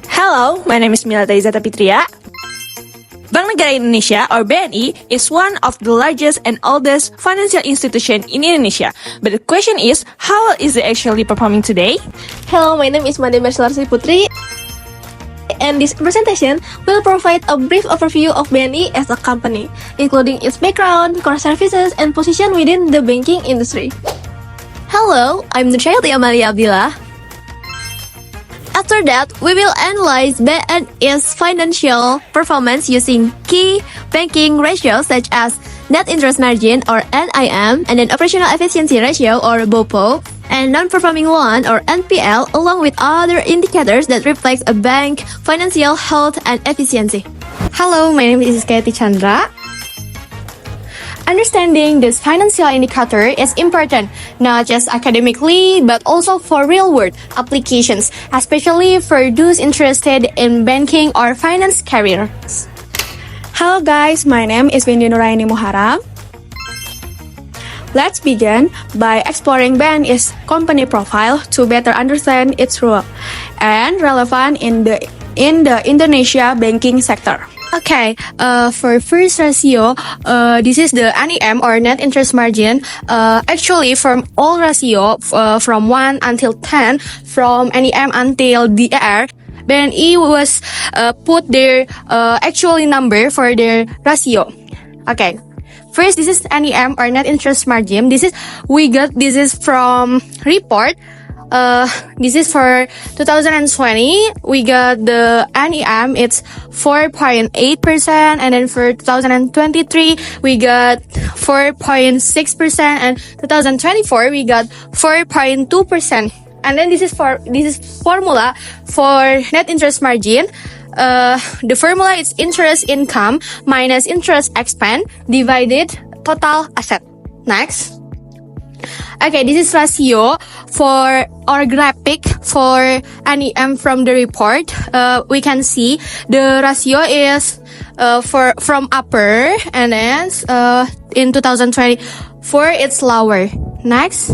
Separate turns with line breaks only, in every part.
Hello, my name is Milata Izata Pitria. Bank Negara Indonesia, or BNI, is one of the largest and oldest financial institution in Indonesia. But the question is, how is it actually performing today?
Hello, my name is Made Mercelarsi Putri, and this presentation will provide a brief overview of BNI as a company, including its background, core services, and position within the banking industry. Hello, I'm Nursyati Amalia Abdillah. After that, we will analyze BNI's financial performance using key banking ratios such as net interest margin or NIM, and then operational efficiency ratio or BOPO, and non-performing loan or NPL, along with other indicators that reflect a bank financial health and efficiency.
Hello, my name is Katy Chandra. Understanding this financial indicator is important, not just academically, but also for real-world applications, especially for those interested in banking or finance careers.
Hello guys, my name is Windy Nuraini Muharam. Let's begin by exploring BNI's company profile to better understand its role and relevance in the Indonesia banking sector.
Okay, for first ratio, this is the NIM or net interest margin. Actually, from all ratio, from 1 until 10, from NIM until DAR, BNI was put their actual number for their ratio. Okay, first this is NIM or net interest margin. This is from report. This is for 2020. We got the NIM, it's 4.8%, and then for 2023 we got 4.6%, and 2024 we got 4.2%. And then this is formula for net interest margin. The formula is interest income minus interest expense divided total asset. Next. Okay, this is ratio for our graphic for NIM from the report. We can see the ratio is from upper, and then in 2024 it's lower. Next.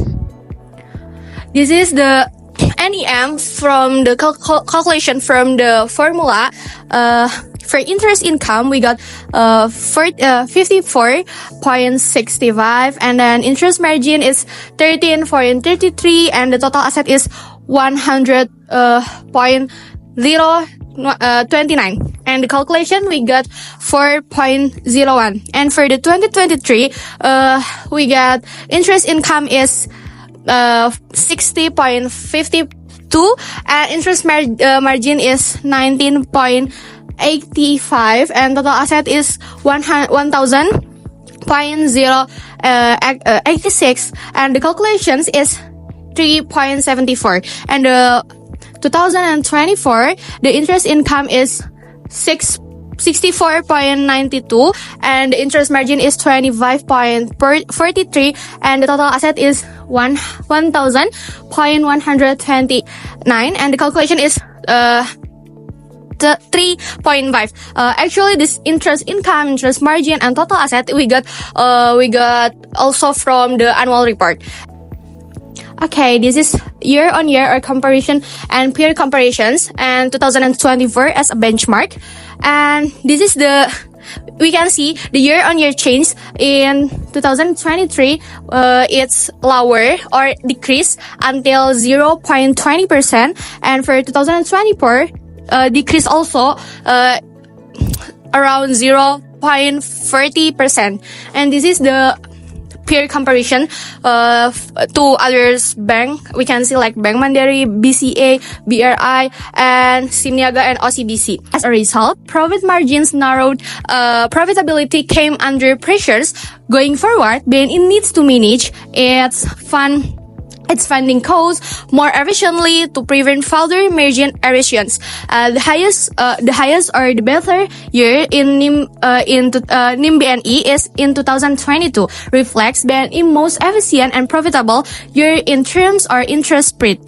This is the NIM from the calculation from the formula. For interest income, we got 54.65, and then interest margin is 13.33, and the total asset is 100.029. And the calculation, we got 4.01. And for the 2023, we got interest income is 60.52, and interest margin is 19.85, and total asset is 1,000.086, and the calculations is 3.74. And the 2024, the interest income is 64.92, and the interest margin is 25.43, and the total asset is 1,129, and the calculation is 3.5. Actually, this interest income, interest margin, and total asset we got also from the annual report. Okay, this is year-on-year or comparison and peer comparisons, and 2024 as a benchmark. And this is we can see the year-on-year change in 2023. It's lower or decrease until 0.20%, and for 2024, decrease also around 0.30%. And this is the peer comparison to others bank. We can see like Bank Mandiri, BCA, BRI, and Simniaga and OCBC. As a result, profit margins narrowed, profitability came under pressures. Going forward, BNI needs to manage its funding costs more efficiently to prevent further margin erosions. The highest or the better year in NIM BNI is in 2022, reflects BNI most efficient and profitable year in terms of interest spread.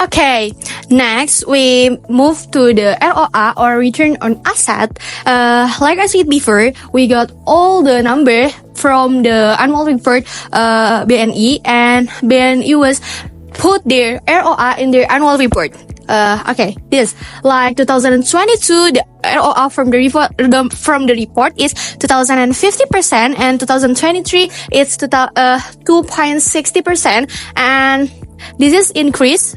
Okay, next we move to the ROA or return on asset. Like I said before, we got all the number from the annual report BNI, and BNI was put their ROA in their annual report. Okay, this like 2022, the ROA from the report is 2,050%, and 2023 it's 2.60%, and this is increase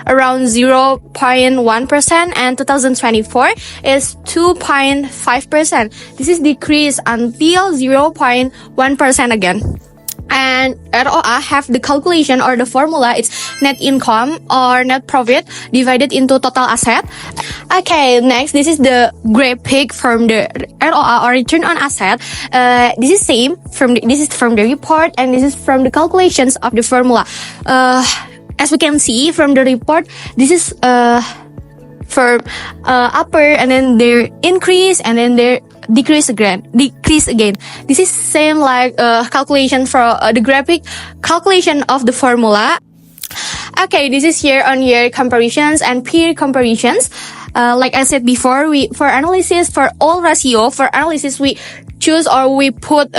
around 0.1%, and 2024 is 2.5%. This is decrease until 0.1% again. And ROA have the calculation or the formula, it's net income or net profit divided into total asset. Okay, next, this is the graphic from the ROA or return on asset. This is same this is from the report, and this is from the calculations of the formula. As we can see from the report, this is for upper, and then they increase, and then they decrease again. This is same like calculation for the graphic calculation of the formula. Okay, this is year-on-year comparisons and peer comparisons. Like I said before, for analysis for all ratio, for analysis we choose or we put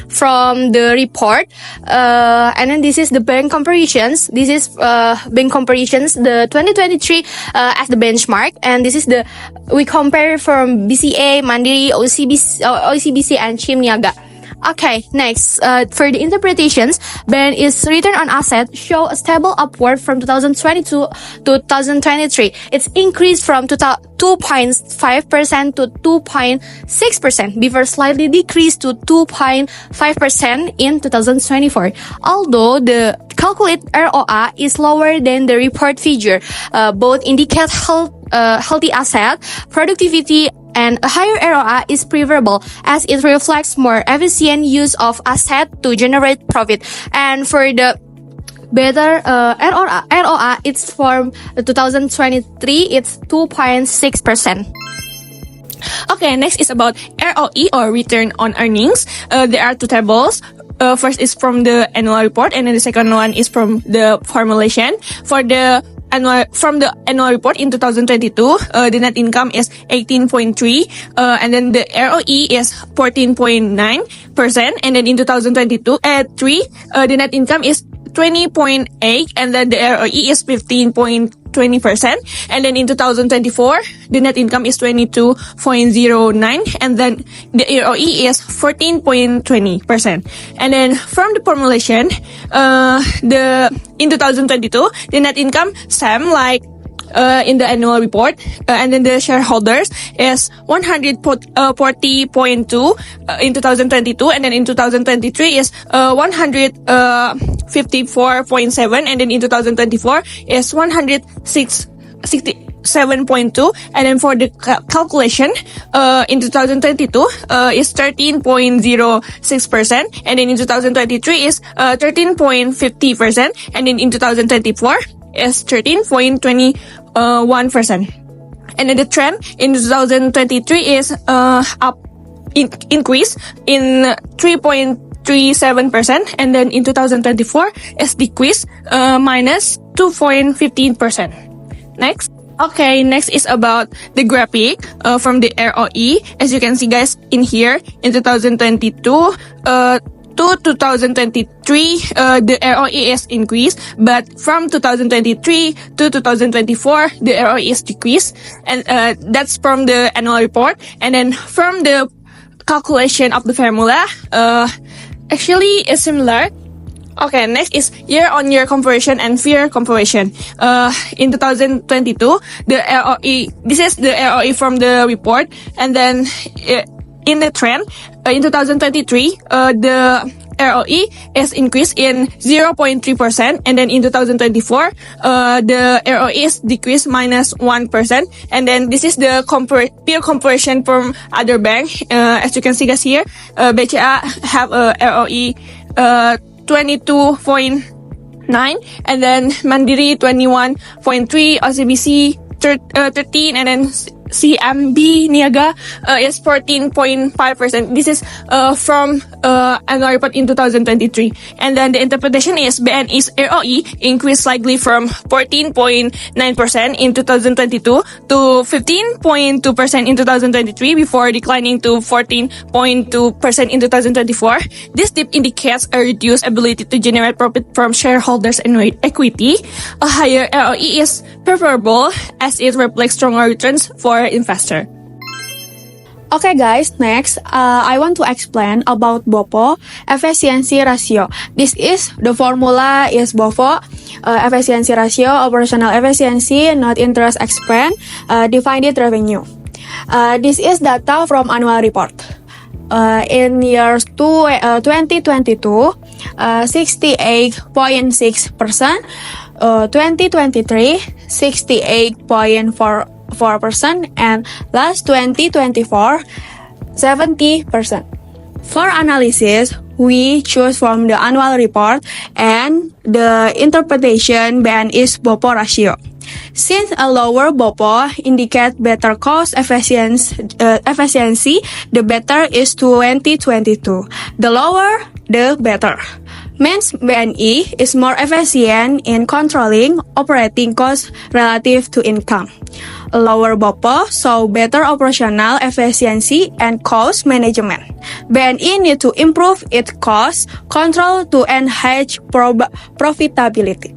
from the report, and then this is the bank comparisons. This is bank comparisons, the 2023 as the benchmark, and this is we compare from BCA, Mandiri, OCBC, and Chim Niaga. Okay, next, for the interpretations, BAN is return on asset show a stable upward from 2022 to 2023. It's increased from 2.5% to 2.6% before slightly decreased to 2.5% in 2024. Although the calculated ROA is lower than the report figure, both indicate healthy asset, productivity, and a higher ROA is preferable as it reflects more efficient use of asset to generate profit. And for the better ROA, it's from 2023, it's 2.6%.
Okay, next is about ROE or return on earnings. There are two tables. First is from the annual report, and then the second one is from the formulation. From the annual report in 2022, the net income is 18.3, and then the ROE is 14.9%, and then in 2022, the net income is 20.8, and then the ROE is 15.20%, and then in 2024, the net income is 22.09, and then the ROE is 14.20%. And then from the formulation, in 2022, the net income same like in the annual report, and then the shareholders is 140.2 in 2022, and then in 2023 is 154.7, and then in 2024 is 167.2, and then for the calculation in 2022 is 13.06%, and then in 2023 is 13.50%, and then in 2024 is 13.21%. And then the trend in 2023 is increase in 3.37%, and then in 2024 is decrease minus 2.15%. Next. Okay, next is about the graphic from the ROE. As you can see, guys, in here in 2022 to 2023, the ROE is increased, but from 2023 to 2024, the ROE is decreased, and that's from the annual report. And then from the calculation of the formula, actually it's similar. Okay, next is year-on-year comparison and peer comparison. In 2022, the ROE, this is the ROE from the report, and then in the trend, in 2023, the ROE is increased in 0.3%, and then in 2024, the ROE is decreased minus 1%, and then this is the peer comparison from other bank. As you can see, guys, here, BCA have a ROE 22.9, and then Mandiri 21.3, OCBC 13, and then CMB Niaga is 14.5%. This is from annual report in 2023. And then the interpretation is BNE's ROE increased slightly from 14.9% in 2022 to 15.2% in 2023 before declining to 14.2% in 2024. This dip indicates a reduced ability to generate profit from shareholders and equity. A higher ROE is preferable as it reflects stronger returns for investor.
Okay guys, next I want to explain about BOPO efficiency ratio. This is the formula is BOPO efficiency ratio, operational efficiency, net interest expense, divided revenue. This is data from annual report. In years 2022, 68.6%, 2023, 68.4%, and last 2024, 70%. For analysis, we choose from the annual report and the interpretation BNE's BOPO ratio. Since a lower BOPO indicates better cost efficiency, the better is 2022. The lower, the better. Means BNE is more efficient in controlling operating costs relative to income. A lower BOPO show better operational efficiency and cost management. BNE need to improve its cost control to enhance profitability.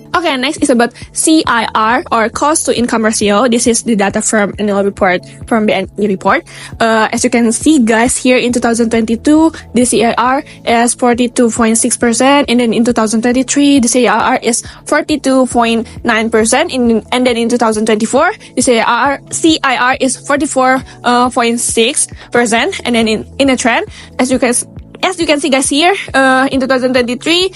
Okay, next is about CIR or cost to income ratio. This is the data from annual report from BNE report. As you can see guys, here in 2022, the CIR is 42.6%, and then in 2023, the CIR is 42.9%, and then in 2024, the CIR is 44.6%, and then in a trend, as you can see guys here, in 2023,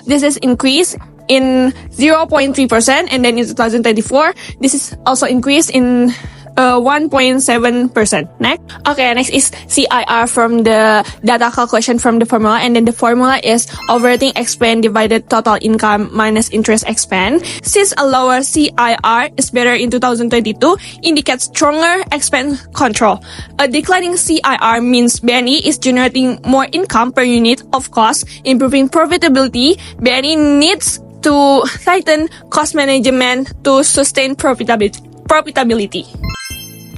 this is increase in 0.3%, and then in 2024, this is also increased in 1.7%. Next. Okay, next is CIR from the data calculation from the formula, and then the formula is operating expense divided total income minus interest expense. Since a lower CIR is better in 2022, indicates stronger expense control. A declining CIR means BNE is generating more income per unit of cost, improving profitability. BNE needs to tighten cost management to sustain profitability.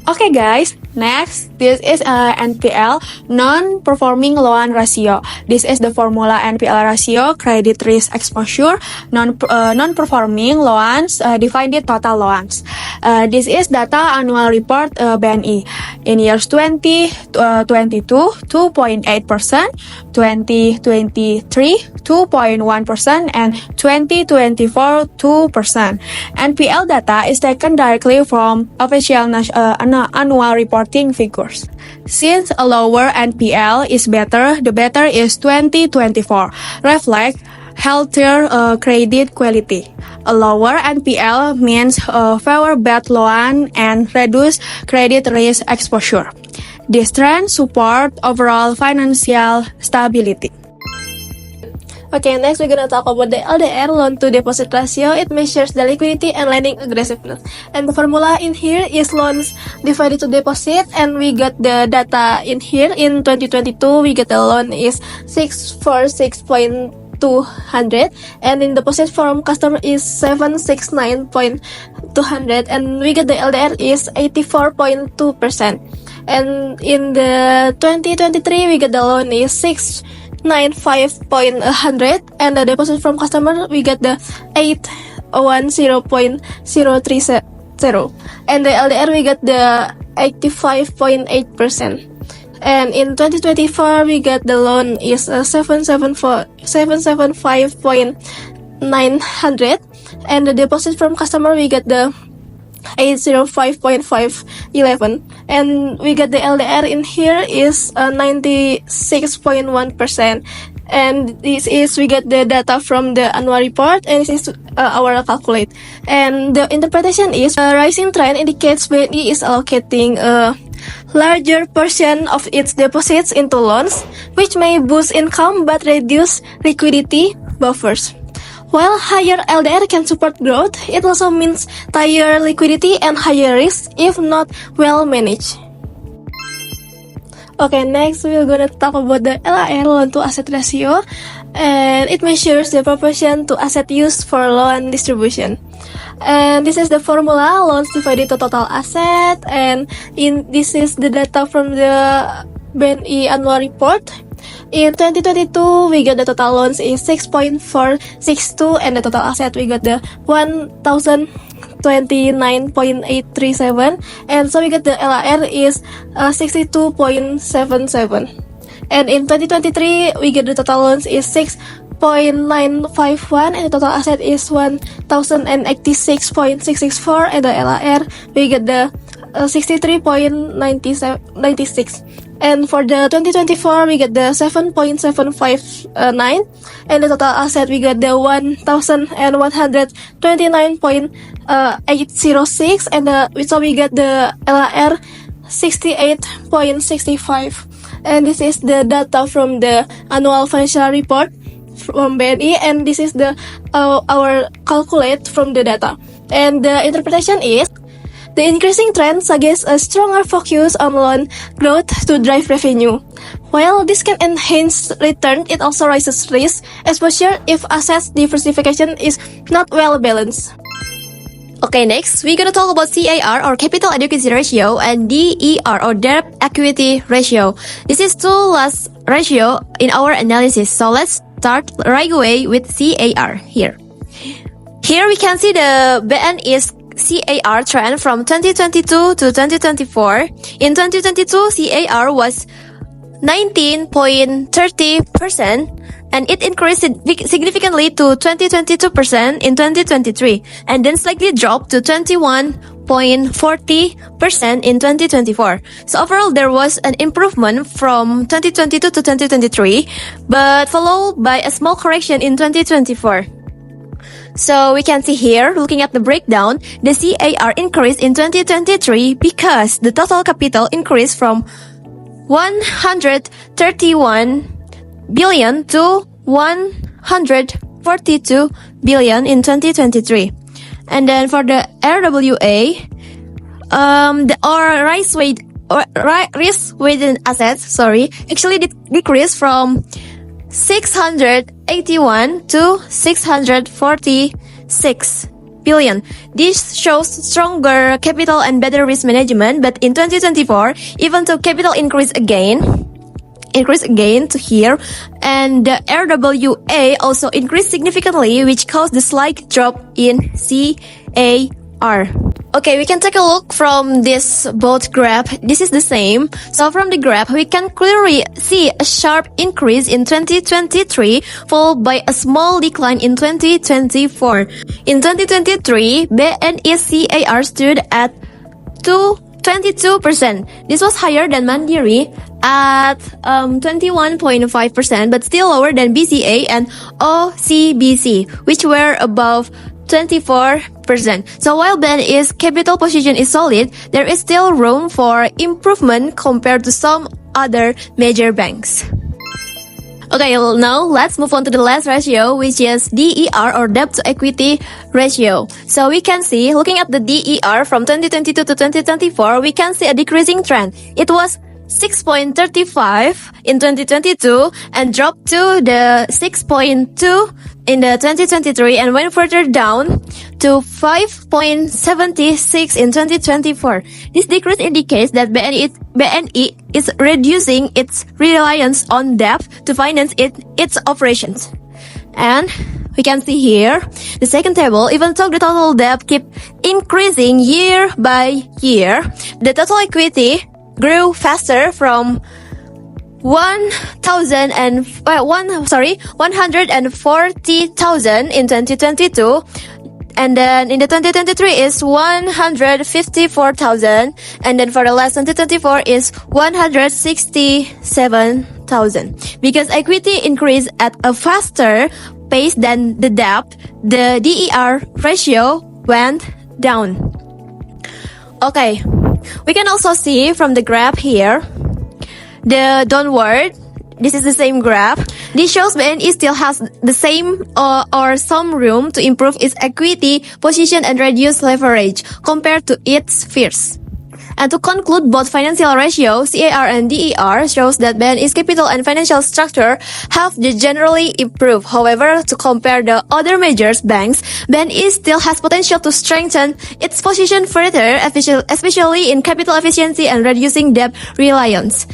Okay guys, next, this is NPL, non-performing loan ratio. This is the formula NPL ratio, credit risk exposure, non-performing loans, divided total loans. This is data annual report BNE. In years 2022, 2.8%, 2023, 2.1%, and 2024, 2%. NPL data is taken directly from official annual reporting figures. Since a lower NPL is better, the better is 2024, reflect healthier credit quality. A lower NPL means fewer bad loan and reduced credit risk exposure. This trend support overall financial stability.
Okay, next we're gonna talk about the LDR, loan to deposit ratio. It measures the liquidity and lending aggressiveness. And the formula in here is loans divided to deposit, and we got the data in here. In 2022, we get the loan is 646.200, and in deposit from customer is 769.200, and we get the LDR is 84.2%. And in the 2023, we get the loan is 695.100, and the deposit from customer we get the 810.030, and the LDR we get the 85.8%. And in 2024 we get the loan is 775.900, and the deposit from customer we get the 805.511, and we get the LDR in here is 96.1%. And this is we get the data from the annual report, and this is our calculate. And the interpretation is a rising trend indicates BNE is allocating a larger portion of its deposits into loans, which may boost income but reduce liquidity buffers.
While higher LDR can support growth, it also means higher liquidity and higher risk if not well managed. Okay, next we're gonna talk about the LAR, loan to asset ratio, and it measures the proportion to asset used for loan distribution. And this is the formula: loans divided to total asset, and this is the data from the BNI annual report. In 2022, we got the total loans is 6.462, and the total asset we got the 1,029.837, and so we got the LAR is 62.77. And in 2023, we get the total loans is 6.951, and the total asset is 1,086.664, and the LAR we get the 63.96. And for the 2024, we get the 7.759, and the total asset we get the 1,129.806, and so we get the LAR 68.65. And this is the data from the annual financial report from BNI, and this is the our calculate from the data. And the interpretation is, the increasing trend suggests a stronger focus on loan growth to drive revenue. While this can enhance return, it also raises risk exposure if assets diversification is not well balanced.
Okay, next, we're gonna talk about CAR or capital adequacy ratio and DER or debt equity ratio. This is two last ratio in our analysis, so let's start right away with CAR here. Here we can see the BNI's CAR trend from 2022 to 2024. In 2022, CAR was 19.30%, and it increased significantly to 22% in 2023, and then slightly dropped to 21.40% in 2024. So overall, there was an improvement from 2022 to 2023, but followed by a small correction in 2024. So we can see here, looking at the breakdown, the CAR increased in 2023 because the total capital increased from 131 billion to 142 billion in 2023. And then for the RWA, risk-weighted assets, actually decreased from 681 to 646 billion. This shows stronger capital and better risk management, but in 2024, even though capital increased again to here, and the RWA also increased significantly, which caused the slight drop in CAR. Okay, we can take a look from this both graph. This is the same. So from the graph, we can clearly see a sharp increase in 2023, followed by a small decline in 2024. In 2023, BNI's CAR stood at 22%. This was higher than Mandiri at 21.5%, but still lower than BCA and OCBC, which were above 24%. So while BNI's capital position is solid, there is still room for improvement compared to some other major banks. Okay, now let's move on to the last ratio, which is DER or debt to equity ratio. So we can see, looking at the DER from 2022 to 2024, we can see a decreasing trend. It was 6.35 in 2022 and dropped to the 6.2 in the 2023 and went further down to 5.76 in 2024. This decrease indicates that BNI is reducing its reliance on debt to finance its operations. And we can see here, the second table, even though the total debt keep increasing year by year, the total equity grew faster from 140,000 in 2022, and then in the 2023 is 154,000, and then for the last 2024 is 167,000. Because equity increased at a faster pace than the debt, the DER ratio went down. Okay, we can also see from the graph here, the downward this is the same graph. This shows BNI still has the same or some room to improve its equity position and reduce leverage compared to its peers. And to conclude, both financial ratio, CAR and DER, shows that BNI's capital and financial structure have generally improved. However, to compare the other major banks, BNI still has potential to strengthen its position further, especially in capital efficiency and reducing debt reliance.